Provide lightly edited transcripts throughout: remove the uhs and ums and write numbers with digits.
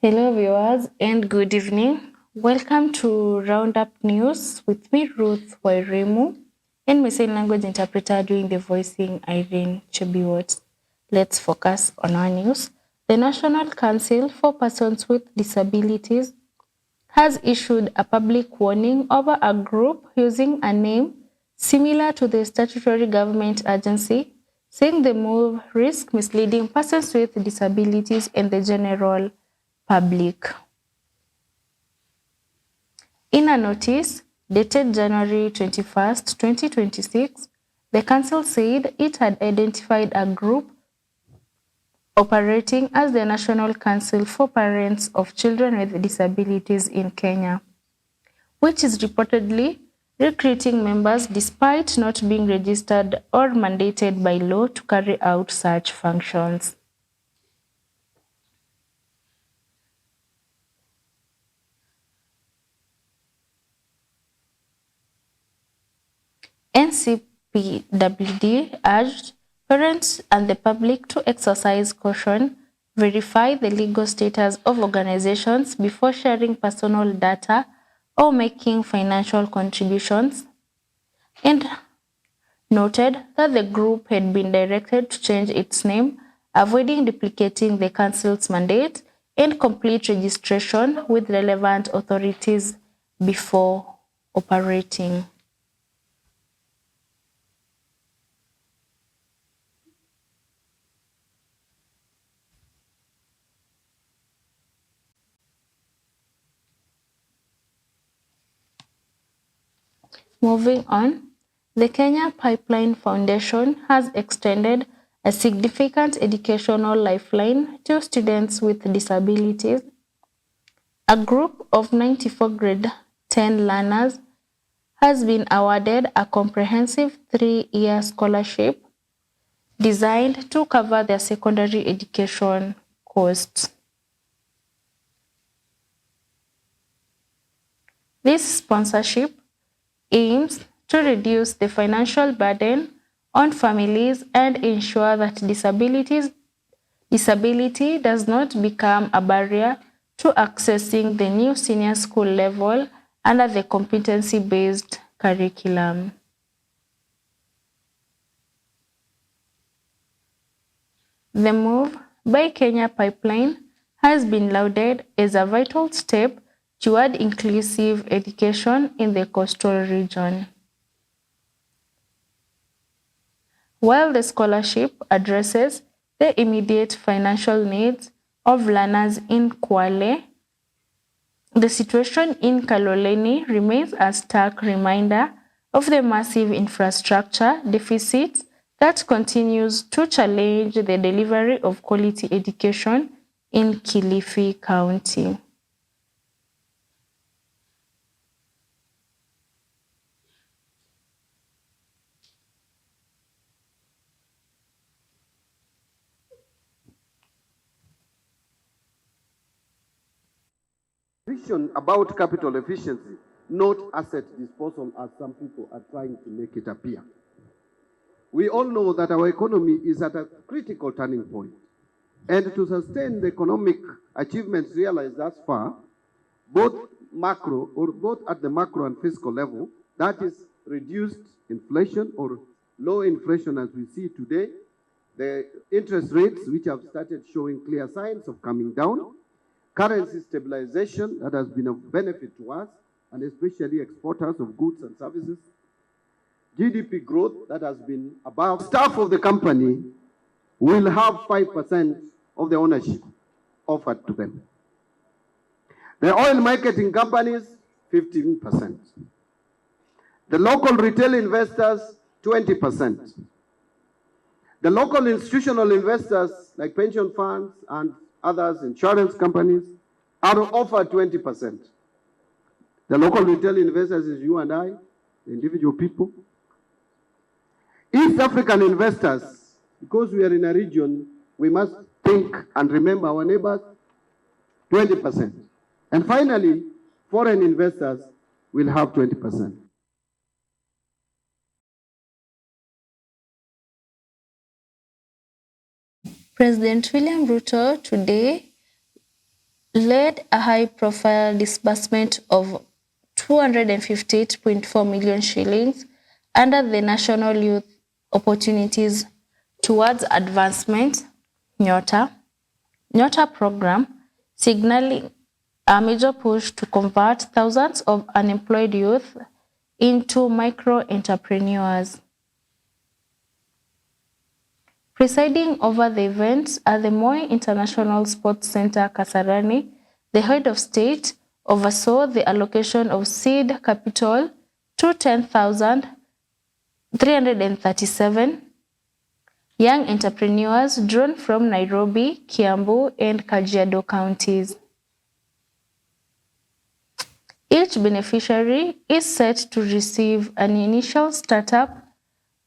Hello, viewers, and good evening. Welcome to Roundup News with me, Ruth Wairimu, and my sign language interpreter doing the voicing, Irene Chebiwot. Let's focus on our news. The National Council for Persons with Disabilities has issued a public warning over a group using a name similar to the statutory government agency, saying the move risks misleading persons with disabilities and the general public. In a notice dated January 21st, 2026, the Council said it had identified a group operating as the National Council for Parents of Children with Disabilities in Kenya, which is reportedly recruiting members despite not being registered or mandated by law to carry out such functions. NCPWD urged parents and the public to exercise caution, verify the legal status of organizations before sharing personal data or making financial contributions, and noted that the group had been directed to change its name, avoiding duplicating the council's mandate, and complete registration with relevant authorities before operating. Moving on, the Kenya Pipeline Foundation has extended a significant educational lifeline to students with disabilities. A group of 94 grade 10 learners has been awarded a comprehensive 3-year scholarship designed to cover their secondary education costs. This sponsorship aims to reduce the financial burden on families and ensure that disability does not become a barrier to accessing the new senior school level under the competency-based curriculum. The move by Kenya Pipeline has been lauded as a vital step toward inclusive education in the coastal region. While the scholarship addresses the immediate financial needs of learners in Kwale, the situation in Kaloleni remains a stark reminder of the massive infrastructure deficits that continues to challenge the delivery of quality education in Kilifi County. Vision about capital efficiency, not asset disposal as some people are trying to make it appear. We all know that our economy is at a critical turning point. And to sustain the economic achievements realized thus far, both at the macro and fiscal level, that is reduced inflation or low inflation as we see today, the interest rates which have started showing clear signs of coming down, currency stabilization that has been of benefit to us, and especially exporters of goods and services, GDP growth that has been above. Staff of the company will have 5% of the ownership offered to them. The oil marketing companies, 15%. The local retail investors, 20%. The local institutional investors, like pension funds and others, insurance companies, are offered 20%. The local retail investors is you and I, the individual people. East African investors, because we are in a region, we must think and remember our neighbors, 20%. And finally, foreign investors will have 20%. President William Ruto today led a high-profile disbursement of 258.4 million shillings under the National Youth Opportunities Towards Advancement (NYOTA) program, signaling a major push to convert thousands of unemployed youth into micro-entrepreneurs. Presiding over the event at the Moi International Sports Center, Kasarani, the head of state oversaw the allocation of seed capital to 10,337 young entrepreneurs drawn from Nairobi, Kiambu, and Kajiado counties. Each beneficiary is set to receive an initial startup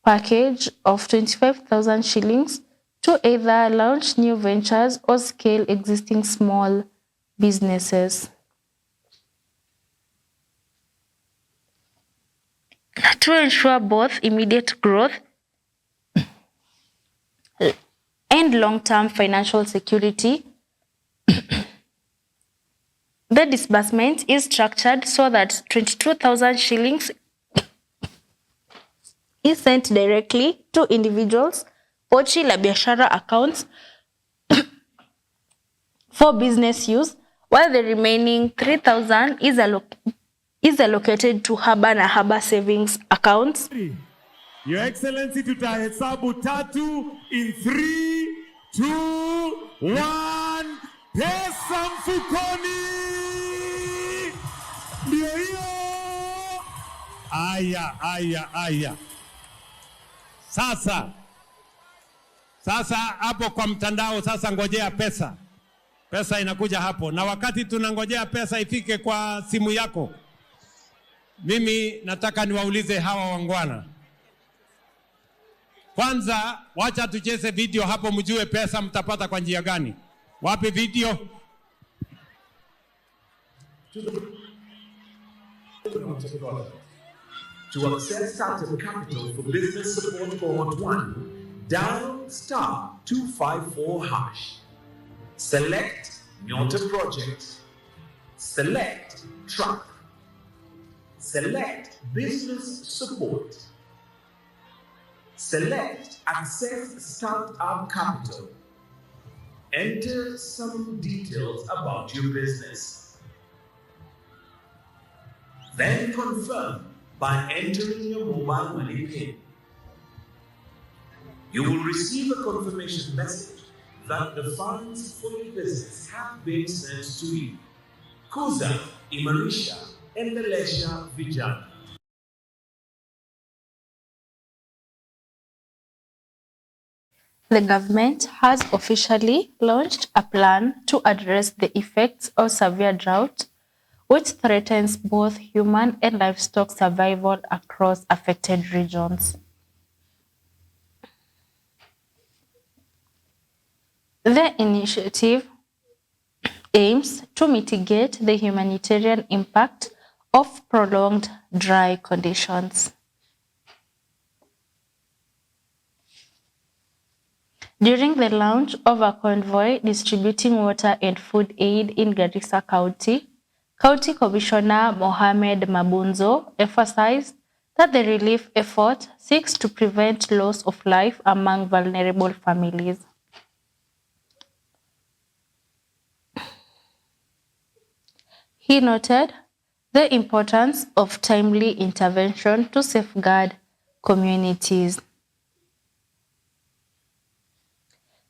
package of 25,000 shillings to either launch new ventures or scale existing small businesses. To ensure both immediate growth and long-term financial security, the disbursement is structured so that 22,000 shillings is sent directly to individuals' Pochi la Biashara accounts for business use, while the remaining 3,000 is allocated to Haba na Haba savings accounts. Your Excellency, tutahesabu tatu in 3, 2, 1. Pesa mfukoni. Ndio hiyo. Aya. Sasa hapo kwa mtandao sasa ngojea pesa. Pesa inakuja hapo, na wakati tunangojea pesa ifike kwa simu yako, mimi nataka niwaulize hawa wangwana. Kwanza wacha tucheze video hapo mjue pesa mtapata kwa njia gani. Wapi video? To access startup capital for business support cohort 1, dial *254#. Select NYOTA project. Select truck. Select business support. Select access startup capital. Enter some details about your business. Then confirm by entering your mobile money PIN. You will receive a confirmation message that the funds for your business have been sent to you. Kuza, Imarisha, Endelesha, Vijana. The government has officially launched a plan to address the effects of severe drought, which threatens both human and livestock survival across affected regions. The initiative aims to mitigate the humanitarian impact of prolonged dry conditions. During the launch of a convoy distributing water and food aid in Garissa County, County Commissioner Mohamed Mabunzo emphasized that the relief effort seeks to prevent loss of life among vulnerable families. He noted the importance of timely intervention to safeguard communities.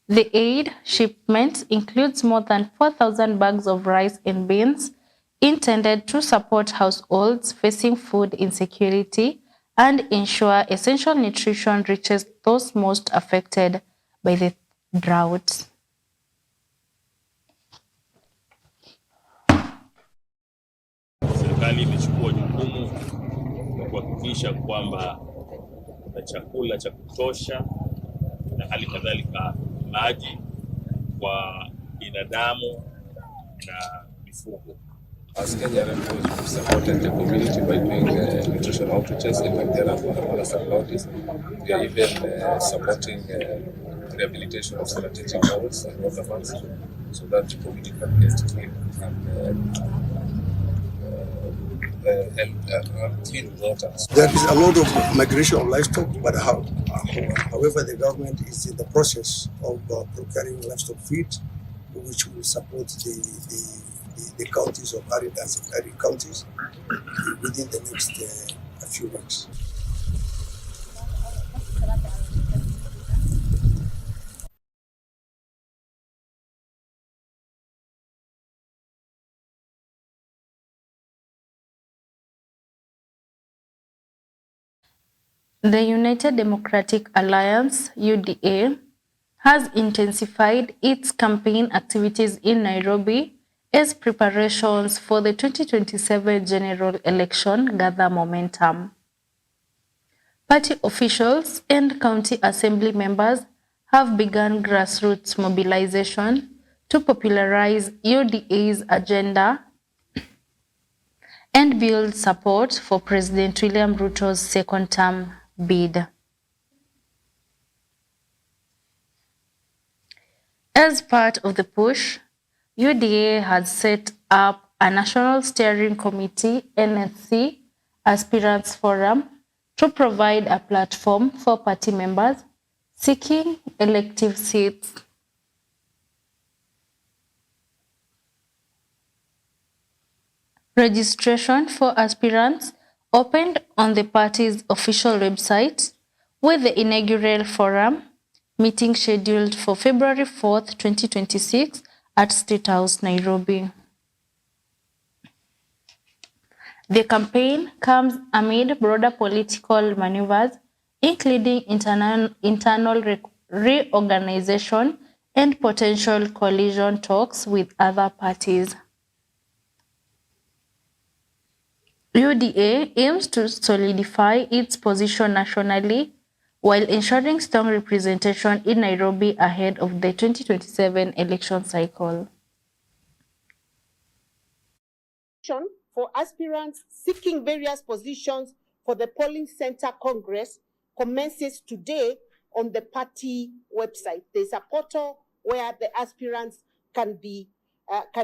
The aid shipment includes more than 4,000 bags of rice and beans intended to support households facing food insecurity and ensure essential nutrition reaches those most affected by the drought. Serikali imechukua jukumu la kuhakikisha kwamba na chakula cha kutosha na hali kadhalika maji kwa binadamu na mifugo. As Kenya Red Cross, we've supported the community by doing nutrition outreaches in Mandera sub-counties. We are even supporting rehabilitation of strategic wells and water funds. so that the community can get clean and clean water. There is a lot of migration of livestock, but however, the government is in the process of procuring livestock feed, which will support the counties of arid counties within the next few weeks. The United Democratic Alliance, UDA, has intensified its campaign activities in Nairobi as preparations for the 2027 general election gather momentum. Party officials and county assembly members have begun grassroots mobilization to popularize UDA's agenda and build support for President William Ruto's second-term bid. As part of the push, UDA has set up a National Steering Committee (NSC) Aspirants Forum to provide a platform for party members seeking elective seats. Registration for aspirants opened on the party's official website, with the inaugural forum meeting scheduled for February 4th, 2026 at State House, Nairobi. The campaign comes amid broader political maneuvers, including internal reorganization and potential coalition talks with other parties. UDA aims to solidify its position nationally while ensuring strong representation in Nairobi ahead of the 2027 election cycle. For aspirants seeking various positions for the polling center Congress commences today on the party website. There's a portal where the aspirants can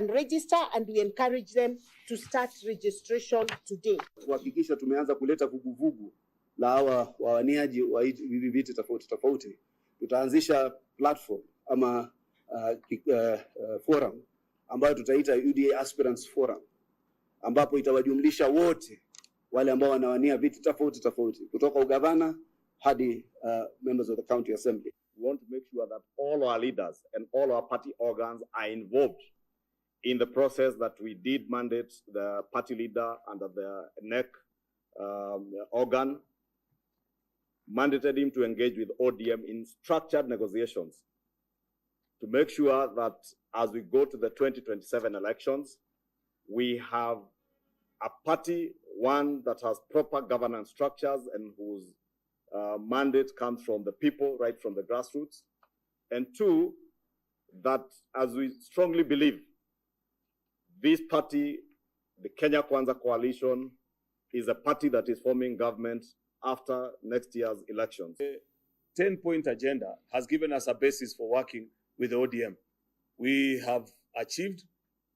register, and we encourage them to start registration today. Kuhakikisha tumeanza kuleta vuguvugu la hawa wawaniaji wa hivi viti tofauti. Tutaanzisha platform ama forum ambayo tutaita UDA Aspirants Forum, ambapo itawajumlisha wote wale ambao wanawania viti tofauti kutoka ugavana hadi members of the county assembly. We want to make sure that all our leaders and all our party organs are involved in the process that we did mandate the party leader under the NEC organ, mandated him to engage with ODM in structured negotiations to make sure that as we go to the 2027 elections, we have a party, one that has proper governance structures and whose mandate comes from the people, right from the grassroots. And two, that as we strongly believe, this party, the Kenya Kwanza Coalition, is a party that is forming government after next year's elections. The 10-point agenda has given us a basis for working with the ODM. We have achieved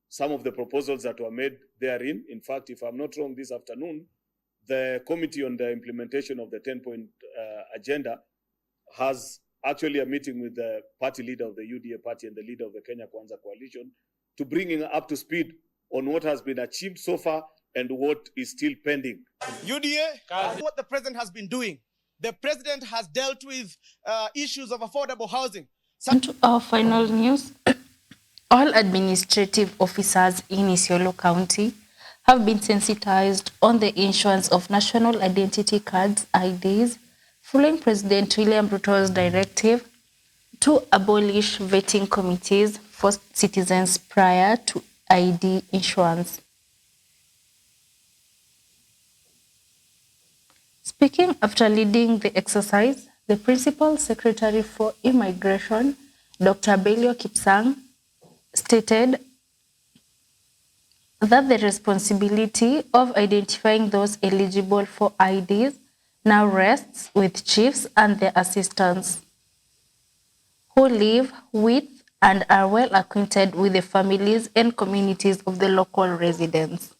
some of the proposals that were made therein. In fact, if I'm not wrong, this afternoon, the committee on the implementation of the 10-point agenda has actually a meeting with the party leader of the UDA party and the leader of the Kenya Kwanza Coalition to bring up to speed on what has been achieved so far and what is still pending. UDA, what the president has been doing. The president has dealt with issues of affordable housing. And to our final news, all administrative officers in Isiolo County have been sensitized on the issuance of national identity cards, IDs, following President William Ruto's directive to abolish vetting committees for citizens prior to ID issuance. Speaking after leading the exercise, the Principal Secretary for Immigration, Dr. Belio Kipsang, stated that the responsibility of identifying those eligible for IDs now rests with chiefs and their assistants, who live with and are well acquainted with the families and communities of the local residents.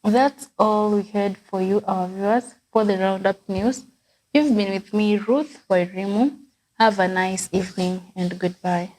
That's all we had for you, our viewers, for the Roundup News. You've been with me, Ruth Wairimu. Have a nice evening and goodbye.